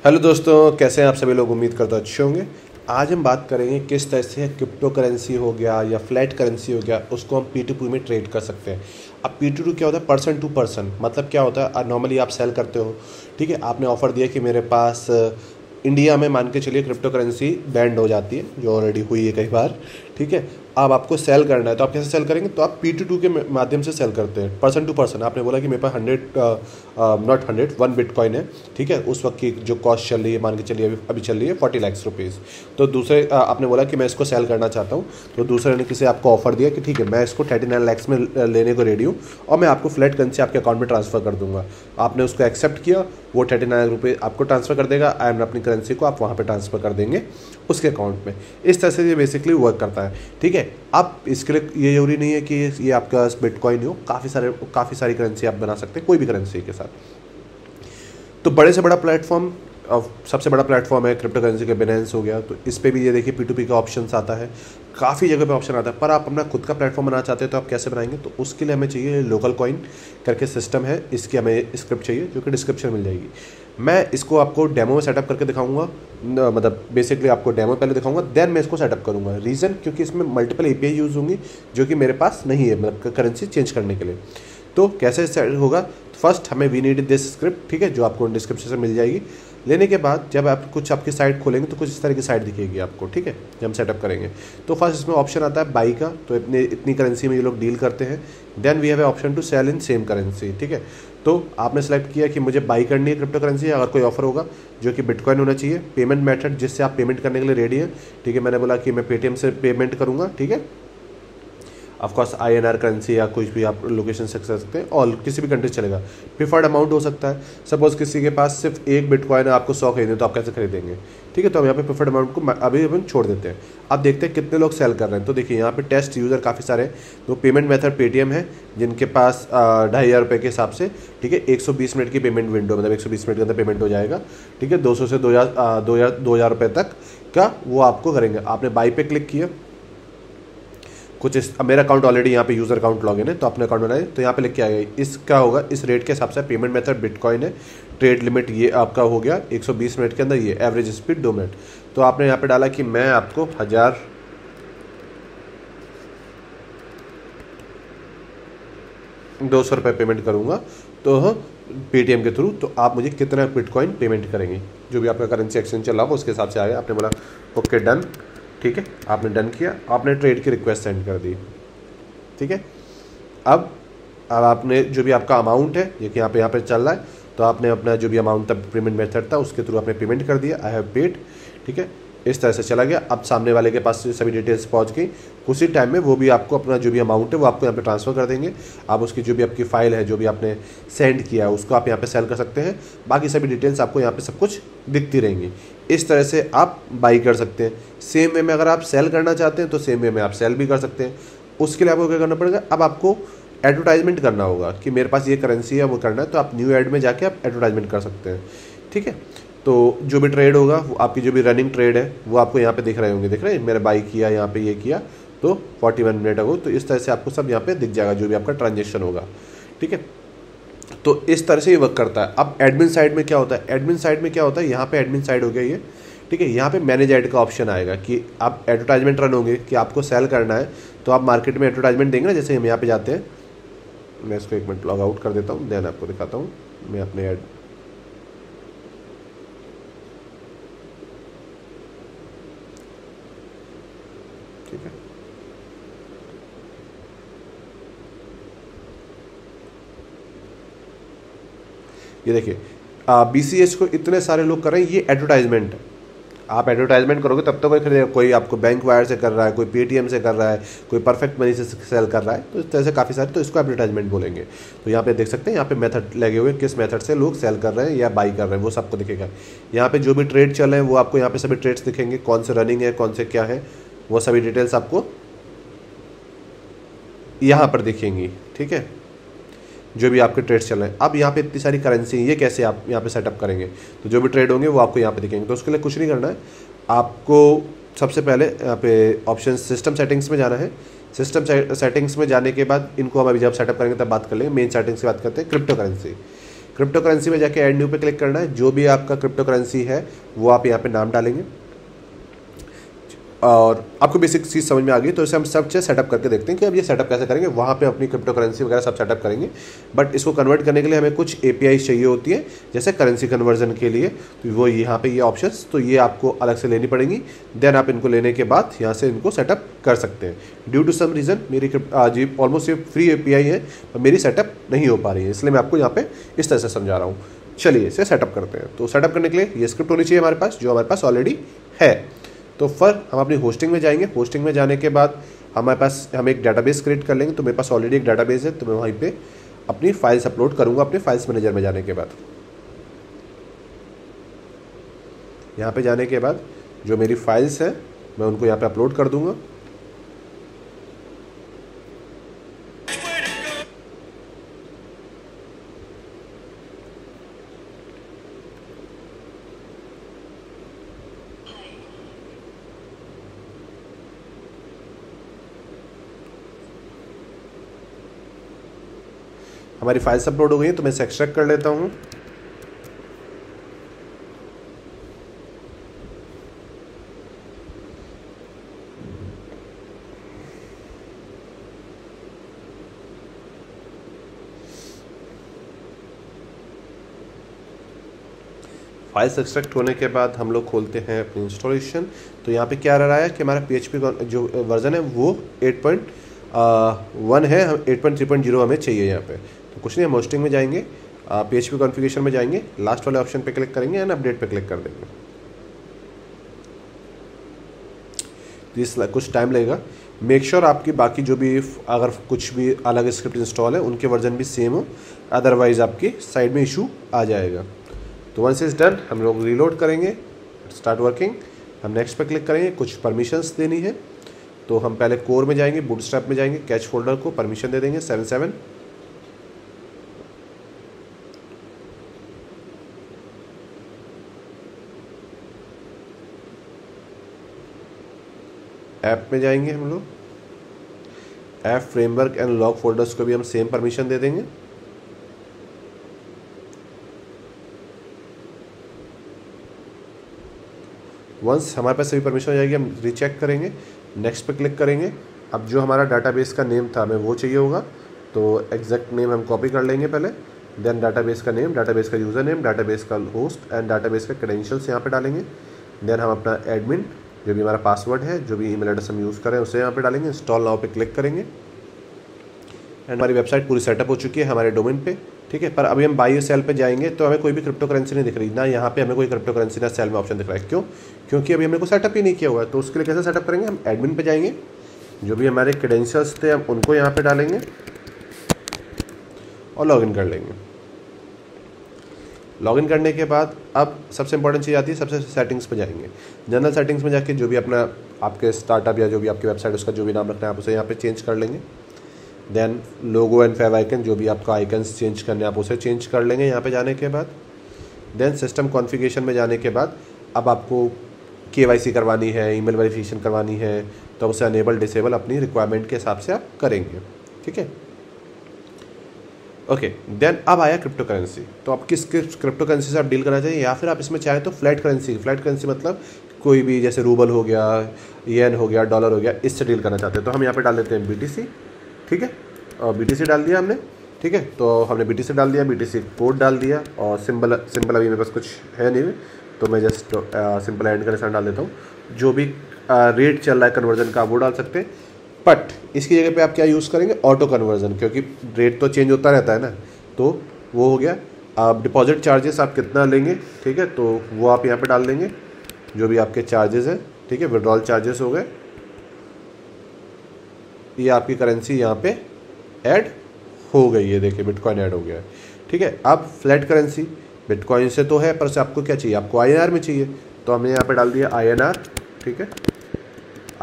Hello दोस्तों, कैसे हैं आप सभी लोग। उम्मीद करता अच्छे होंगे। आज हम बात करेंगे किस तरह से क्रिप्टो करेंसी हो गया या फ्लैट करेंसी हो गया, उसको हम P2P में ट्रेड कर सकते हैं। अब P2P क्या होता है? Person to person. मतलब क्या होता है, नॉर्मली आप सेल करते हो, ठीक है। आपने ऑफर दिया कि मेरे पास इंडिया में मान के चलिए क्रिप्टो करेंसी बैंड हो जाती है, जो ऑलरेडी हुई है कई बार, ठीक है। अब आपको सेल करना है तो आप कैसे सेल करेंगे? तो आप P2P के माध्यम से सेल करते हैं, पर्सन टू पर्सन। आपने बोला कि मेरे पास 1 बिटकॉइन है, ठीक है। उस वक्त की जो कॉस्ट चल रही है, मान के चलिए अभी चल रही है 40 लाख रुपीज़। तो दूसरे आपने बोला कि मैं इसको सेल करना चाहता हूँ, तो दूसरे ने किसी आपको ऑफर दिया कि ठीक है, मैं इसको 39 लाख में लेने को रेडी हूँ और मैं आपको फ्लैट करेंसी आपके अकाउंट में ट्रांसफ़र कर दूंगा। आपने उसको एक्सेप्ट किया, वो 39 लाख रुपये आपको ट्रांसफ़र कर देगा, एंड अपनी करेंसी को आप वहाँ पर ट्रांसफ़र कर देंगे उसके अकाउंट में। इस तरह से ये बेसिकली वर्क करता है, ठीक है। अब इसके लिए ये जरूरी नहीं है कि ये आपका बिटकॉइन हो, काफ़ी सारी करेंसी आप बना सकते हैं कोई भी करेंसी के साथ। तो बड़े से बड़ा प्लेटफॉर्म, सबसे बड़ा प्लेटफॉर्म है क्रिप्टो करेंसी का बिनेंस हो गया। तो इस पे भी ये देखिए P2P का ऑप्शन आता है, काफ़ी जगह पे ऑप्शन आता है। पर आप अपना खुद का प्लेटफॉर्म बनाना चाहते हैं तो आप कैसे बनाएंगे? तो उसके लिए हमें चाहिए लोकल कॉइन करके सिस्टम है, इसकी हमें स्क्रिप्ट चाहिए जो कि डिस्क्रिप्शन मिल जाएगी। मैं इसको आपको डेमो में सेटअप करके दिखाऊंगा, मतलब बेसिकली आपको डेमो पहले दिखाऊंगा, देन मैं इसको सेटअप करूंगा। रीज़न क्योंकि इसमें मल्टीपल API यूज़ होंगी जो कि मेरे पास नहीं है, मतलब करेंसी चेंज करने के लिए। तो कैसे सेट होगा? फर्स्ट हमें वी नीड दिस स्क्रिप्ट, ठीक है, जो आपको डिस्क्रिप्शन से मिल जाएगी। लेने के बाद जब आप कुछ आपकी साइट खोलेंगे तो कुछ इस तरह की साइट दिखेगी आपको, ठीक है, जब हम सेटअप करेंगे। तो फर्स्ट इसमें ऑप्शन आता है बाई का, तो इतनी करेंसी में ये लोग डील करते हैं। Then we have a option to sell in same currency, ठीक है। तो आपने सेलेक्ट किया कि मुझे बाई करनी है क्रिप्टो करेंसी, अगर कोई ऑफर होगा जो कि बिटकॉइन होना चाहिए। पेमेंट मेथड जिससे आप पेमेंट करने के लिए रेडी है, ठीक है। मैंने बोला कि मैं पेटीएम से पेमेंट करूँगा, ठीक है। ऑफकोर्स INR करेंसी या कुछ भी आप लोकेशन से कर सकते हैं, और किसी भी कंट्री चलेगा। प्रिफर्ड अमाउंट हो सकता है, सपोज किसी के पास सिर्फ एक बिटकॉइन है, आपको 100 खरीदे तो आप कैसे खरीदेंगे, ठीक है। तो हम यहाँ पे प्रिफर्ड अमाउंट को अभी अपन छोड़ देते हैं। अब देखते हैं कितने लोग सेल कर रहे हैं। तो देखिए यहाँ पे टेस्ट यूज़र काफ़ी सारे हैं। तो पेमेंट मेथड पेटीएम है, जिनके पास 2500 रुपये के हिसाब से, ठीक है, 120 मिनट की पेमेंट विंडो, मतलब 120 मिनट के अंदर पेमेंट हो जाएगा, ठीक है। 200 से 2000 रुपये तक का वो आपको करेंगे। आपने बाई पे क्लिक किया, कुछ इस, मेरा अकाउंट ऑलरेडी यहाँ पे यूज़र अकाउंट लॉगिन है, तो अपने अकाउंट बनाए। तो यहाँ पे लिख के आएगा इसका होगा इस रेट के हिसाब से। पेमेंट मेथड बिटकॉइन है, ट्रेड लिमिट ये आपका हो गया 120 मिनट के अंदर, ये एवरेज स्पीड 2 मिनट। तो आपने यहाँ पे डाला कि मैं आपको 1200 रुपये पेमेंट करूँगा, तो पेटीएम के थ्रू। तो आप मुझे कितना बिटकॉइन पेमेंट करेंगे, जो भी आपका करेंसी एक्सचेंज चल रहा हो उसके हिसाब से आएगा। आपने बोला ओके डन, ठीक है। आपने डन किया, आपने ट्रेड की रिक्वेस्ट सेंड कर दी, ठीक है। अब आपने जो भी आपका अमाउंट है, ये कि यहाँ पे चल रहा है, तो आपने अपना जो भी अमाउंट था पेमेंट मेथड था उसके थ्रू आपने पेमेंट कर दिया, आई हैव पेड, ठीक है। इस तरह से चला गया। अब सामने वाले के पास सभी डिटेल्स पहुँच गई। उसी टाइम में वो भी आपको अपना जो भी अमाउंट है वो आपको यहाँ पे ट्रांसफ़र कर देंगे। आप उसकी जो भी आपकी फ़ाइल है, जो भी आपने सेंड किया है, उसको आप यहाँ पे सेल कर सकते हैं। बाकी सभी डिटेल्स आपको यहाँ पे सब कुछ दिखती रहेंगी। इस तरह से आप बाई कर सकते हैं। सेम वे में अगर आप सेल करना चाहते हैं तो सेम वे में आप सेल भी कर सकते हैं। उसके लिए आपको क्या करना पड़ेगा? अब आपको एडवर्टाइजमेंट करना होगा कि मेरे पास ये करेंसी है, वो करना है। तो आप न्यू ऐड में जाके आप एडवर्टाइजमेंट कर सकते हैं, ठीक है। तो जो भी ट्रेड होगा, आपकी जो भी रनिंग ट्रेड है वो आपको यहाँ पे दिख रहे होंगे, दिख रहे हैं, मेरा बाई किया, यहाँ पे ये किया, तो 41 मिनट अगो। तो इस तरह से आपको सब यहाँ पे दिख जाएगा जो भी आपका ट्रांजेक्शन होगा, ठीक है। तो इस तरह से ये वर्क करता है। अब एडमिन साइड में क्या होता है? एडमिन साइड में क्या होता है, यहाँ पे एडमिन साइड हो गया ये, ठीक है। यहाँ पे मैनेज ऐड का ऑप्शन आएगा कि आप एडवर्टाइजमेंट रन होंगे कि आपको सेल करना है, तो आप मार्केट में एडवर्टाइजमेंट देंगे ना। जैसे हम यहाँ पे जाते हैं, मैं इसको 1 मिनट लॉग आउट कर देता हूँ, देन आपको दिखाता हूँ मैं अपने ऐड। ठीक है, ये देखिए BCH को इतने सारे लोग कर रहे हैं, ये एडवर्टाइजमेंट है। आप एडवर्टाइजमेंट करोगे तब तो कोई खरीदेगा। कोई आपको बैंक वायर से कर रहा है, कोई पेटीएम से कर रहा है, कोई परफेक्ट मनी से सेल कर रहा है, तो इस तरह से काफ़ी सारे, तो इसको एडवर्टाइजमेंट बोलेंगे। तो यहाँ पे देख सकते हैं, यहाँ पे मेथड लगे हुए, किस मेथड से लोग सेल कर रहे हैं या बाई कर रहे हैं, वो सबको दिखेगा। यहाँ पे जो भी ट्रेड चल रहे हैं वो आपको यहाँ पे सभी ट्रेड्स दिखेंगे, कौन से रनिंग है, कौन से क्या है, वो सभी डिटेल्स आपको यहाँ पर दिखेंगी, ठीक है, जो भी आपके ट्रेड्स चल रहे हैं। अब यहाँ पे इतनी सारी करेंसी, ये कैसे आप यहाँ पे सेटअप करेंगे? तो जो भी ट्रेड होंगे वो आपको यहाँ पे दिखेंगे। तो उसके लिए कुछ नहीं करना है, आपको सबसे पहले यहाँ पे ऑप्शन सिस्टम सेटिंग्स में जाना है। सिस्टम सेटिंग्स में जाने के बाद, इनको हम अभी जब सेटअप करेंगे तब बात कर लेंगे। मेन सेटिंग्स की बात करते हैं क्रिप्टो करेंसी। क्रिप्टो करेंसी में जाके ऐड न्यू पे क्लिक करना है। जो भी आपका क्रिप्टो करेंसी है वो आप यहाँ पे नाम डालेंगे और आपको बेसिक चीज़ समझ में आ गई। तो इसे हम सब चीज़ सेटअप करके देखते हैं कि अब ये सेटअप कैसे करेंगे। वहाँ पे अपनी क्रिप्टो करेंसी वगैरह सब सेटअप करेंगे, बट इसको कन्वर्ट करने के लिए हमें कुछ API चाहिए होती है, जैसे करेंसी कन्वर्जन के लिए। तो वो यहाँ पे ये ऑप्शंस तो ये आपको अलग से लेनी पड़ेंगी। देन आप इनको लेने के बाद यहाँ से इनको सेटअप कर सकते हैं। ड्यू टू सम रीज़न मेरी जी ऑलमोस्ट ये फ्री API है और मेरी सेटअप नहीं हो पा रही है, इसलिए मैं आपको यहाँ पे इस तरह से समझा रहा हूँ। चलिए इसे सेटअप करते हैं। तो सेटअप करने के लिए ये स्क्रिप्ट होनी चाहिए हमारे पास, जो हमारे पास ऑलरेडी है। तो फिर हम अपनी होस्टिंग में जाएंगे। होस्टिंग में जाने के बाद हमारे पास हम एक डाटाबेस क्रिएट कर लेंगे। तो मेरे पास ऑलरेडी एक डाटाबेस है, तो मैं वहीं पे अपनी फाइल्स अपलोड करूंगा अपने फाइल्स मैनेजर में जाने के बाद। यहाँ पे जाने के बाद जो मेरी फाइल्स हैं मैं उनको यहाँ पे अपलोड कर दूंगा। हमारी फाइल्स अपलोड हो गई हैं, तो मैं इसे एक्सट्रैक्ट कर लेता हूँ। फाइल्स एक्सट्रैक्ट होने के बाद हम लोग खोलते हैं अपनी इंस्टॉलेशन। तो यहाँ पे क्या रहा है कि हमारा PHP जो वर्जन है वो 8.1 है, 8.3.0 हमें चाहिए यहाँ पे। तो कुछ नहीं, हम होस्टिंग में जाएंगे, PHP कॉन्फ़िगरेशन में जाएंगे, लास्ट वाले ऑप्शन पे क्लिक करेंगे एंड अपडेट पे क्लिक कर देंगे। तो इस कुछ टाइम लगेगा। मेक श्योर आपकी बाकी जो भी अगर कुछ भी अलग स्क्रिप्ट इंस्टॉल है उनके वर्जन भी सेम हो, अदरवाइज आपकी साइड में इशू आ जाएगा। तो वंस इज डन हम लोग रीलोड करेंगे, स्टार्ट वर्किंग। हम नेक्स्ट पे क्लिक करेंगे, कुछ परमिशंस देनी है। तो हम पहले कोर में जाएंगे, बूटस्ट्रैप में जाएंगे, कैच फोल्डर को परमिशन दे देंगे 7 ऐप में जाएंगे हम लोग, app framework and log folders को भी हम सेम परमिशन दे देंगे। वंस हमारे पास सभी परमिशन हो जाएगी हम रीचेक करेंगे, नेक्स्ट पे क्लिक करेंगे। अब जो हमारा डाटाबेस का नेम था हमें वो चाहिए होगा, तो एग्जैक्ट नेम हम कॉपी कर लेंगे पहले। देन डाटाबेस का नेम, डाटाबेस का यूज़र नेम, डाटाबेस का होस्ट एंड डाटाबेस का क्रेडेंशियल्स यहाँ पे डालेंगे। देन हम अपना एडमिन जो भी हमारा पासवर्ड है, जो भी ईमेल एड्रेस हम यूज़ करें उसे यहाँ पे डालेंगे। इंस्टॉल नाउ पे क्लिक करेंगे एंड हमारी वेबसाइट पूरी सेटअप हो चुकी है हमारे डोमेन पे, ठीक है। पर अभी हम बाई सेल पे जाएंगे तो हमें कोई भी क्रिप्टो करेंसी नहीं दिख रही, ना यहाँ पे हमें कोई क्रिप्टो करेंसी ना सेल में ऑप्शन दिख रहा है। क्यों? क्योंकि अभी हमने कोई सेटअप ही नहीं किया हुआ है। तो उसके लिए कैसे सेटअप करेंगे, हम एडमिन पे जाएंगे, जो भी हमारे क्रेडेंशियल्स थे हम उनको यहाँ पे डालेंगे और लॉगिन कर लेंगे। लॉगिन करने के बाद अब सबसे इंपॉर्टेंट चीज़ आती है, सबसे सेटिंग्स पे जाएंगे। जनरल सेटिंग्स में जाके जो भी अपना आपके स्टार्टअप या जो भी आपकी वेबसाइट उसका जो भी नाम रखना है आप उसे यहाँ पे चेंज कर लेंगे। Then logo and favicon, जो भी आपका आइकन्स चेंज करने आप उसे चेंज कर लेंगे यहाँ पे जाने के बाद। देन सिस्टम कॉन्फ़िगरेशन में जाने के बाद अब आपको KYC करवानी है, ईमेल वेरिफिकेशन करवानी है, तो उसे अनेबल डिसेबल अपनी रिक्वायरमेंट के हिसाब से आप करेंगे, ठीक है। ओके, देन अब आया क्रिप्टो करेंसी। तो आप किस क्रिप्टो करेंसी से आप डील करना चाहिए, या फिर आप इसमें चाहें तो फ्लैट करेंसी मतलब कोई भी जैसे रूबल हो गया, येन हो गया, डॉलर हो गया, इससे डील करना चाहते हैं। तो हम यहाँ पे डाल देते हैं BTC, ठीक है। और BTC डाल दिया हमने, ठीक है। तो हमने BTC डाल दिया, BTC कोड डाल दिया और सिंबल अभी मेरे पास कुछ है नहीं, तो मैं जस्ट सिंपल एंड का निशान डाल देता हूँ। जो भी रेट चल रहा है कन्वर्जन का वो डाल सकते हैं, बट इसकी जगह पे आप क्या यूज़ करेंगे, ऑटो कन्वर्जन, क्योंकि रेट तो चेंज होता रहता है ना। तो वो हो गया। आप डिपॉजिट चार्जेस आप कितना लेंगे, ठीक है, तो वो आप यहाँ पे डाल देंगे, जो भी आपके चार्जेस हैं, ठीक है। विड्रॉल चार्जेस हो गए, ये आपकी करेंसी यहाँ पे ऐड हो गई है, देखिए बिटकॉइन ऐड हो गया है, ठीक है। अब फ्लैट करेंसी बिटकॉइन से तो है, पर से आपको क्या चाहिए, आपको INR में चाहिए, तो हमने यहाँ पे डाल दिया INR, ठीक है।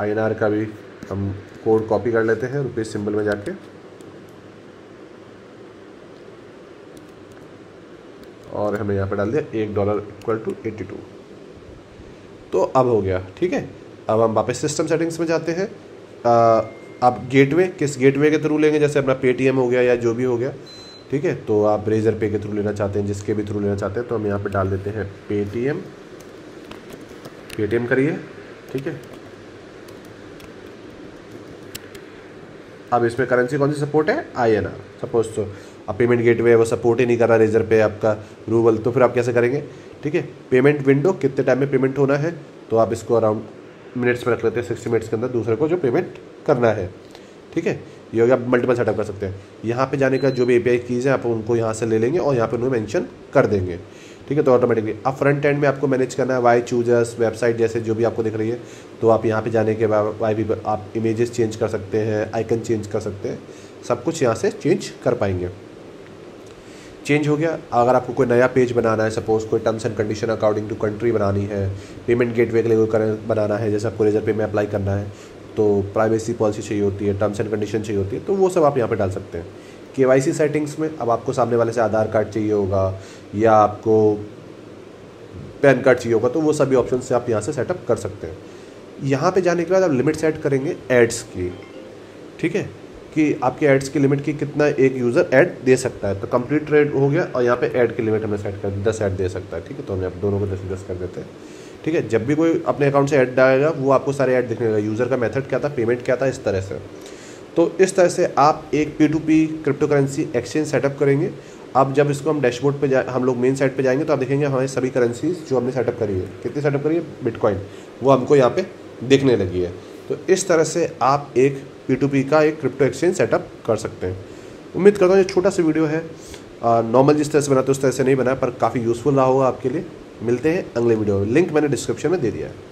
INR का भी हम कोड कॉपी कर लेते हैं रुपीज सिंबल में जाके, और हमने यहाँ पे डाल दिया $1 = 82। तो अब हो गया, ठीक है। अब हम वापस सिस्टम सेटिंग्स में जाते हैं। आप गेटवे किस गेटवे के थ्रू लेंगे, जैसे अपना पेटीएम हो गया या जो भी हो गया, ठीक है। तो आप रेजर पे के थ्रू लेना चाहते हैं, जिसके भी थ्रू लेना चाहते हैं, तो हम यहाँ पे डाल देते हैं पेटीएम करिए, ठीक है। अब इसमें करेंसी कौन सी सपोर्ट है, INR सपोज। तो अब पेमेंट गेटवे वो सपोर्ट ही नहीं कर रहा रेजर पे आपका रूबल, तो फिर आप कैसे करेंगे, ठीक है। पेमेंट विंडो कितने टाइम में पेमेंट होना है, तो आप इसको अराउंड मिनट्स में रख लेते हैं, 60 मिनट्स के अंदर दूसरे को जो पेमेंट करना है, ठीक है। ये हो गया, आप मल्टीपल सेटअप कर सकते हैं। यहाँ पे जाने का जो भी API कीज़ है आप उनको यहाँ से ले लेंगे और यहाँ पे उन्हें मेंशन कर देंगे, ठीक है। तो ऑटोमेटिकली अब फ्रंट एंड में आपको मैनेज करना है वाई चूजर्स वेबसाइट जैसे जो भी आपको दिख रही है, तो आप यहाँ पे जाने के बाद वाई भी आप इमेजेस चेंज कर सकते हैं, आइकन चेंज कर सकते हैं, सब कुछ यहाँ से चेंज कर पाएंगे। चेंज हो गया। अगर आपको कोई नया पेज बनाना है, सपोज कोई terms and condition according to country बनानी है, पेमेंट गेटवे के लिए कोई बनाना है, जैसे आपको रेजर पे में अप्लाई करना है, तो प्राइवेसी पॉलिसी चाहिए होती है, टर्म्स एंड कंडीशन चाहिए होती है, तो वो सब आप यहाँ पे डाल सकते हैं। KYC सेटिंग्स में अब आपको सामने वाले से आधार कार्ड चाहिए होगा या आपको पैन कार्ड चाहिए होगा, तो वो सभी ऑप्शन से आप यहाँ से सेटअप कर सकते हैं। यहाँ पे जाने के बाद आप लिमिट सेट करेंगे एड्स की, ठीक है, कि आपके एड्स की लिमिट की कितना एक यूज़र ऐड दे सकता है। तो कंप्लीट ट्रेड हो गया और यहाँ पे ऐड की लिमिट हमने सेट कर दी, 10 ऐड दे सकता है, ठीक है। तो हमने दोनों को 10 कर देते हैं, ठीक है। जब भी कोई अपने अकाउंट से ऐड डालेगा वो आपको सारे ऐड दिखने लगेगा, यूज़र का मेथड क्या था, पेमेंट क्या था, इस तरह से। तो इस तरह से आप एक P2P crypto currency exchange setup करेंगे। अब जब इसको हम डैशबोर्ड पे हम लोग मेन साइट पे जाएंगे तो आप देखेंगे हमारी सभी करेंसीज जो हमने सेटअप करी है, कितनी सेटअप करी है, बिटकॉइन, वो हमको यहाँ पे दिखने लगी है। तो इस तरह से आप एक P2P का एक क्रिप्टो एक्सचेंज सेटअप कर सकते हैं। उम्मीद करता हूँ ये छोटा सा वीडियो है, नॉर्मल जिस तरह से बनाते उस तरह से नहीं बना, पर काफ़ी यूज़फुल रहा होगा आपके लिए। मिलते हैं अगले वीडियो में, लिंक मैंने डिस्क्रिप्शन में दे दिया है।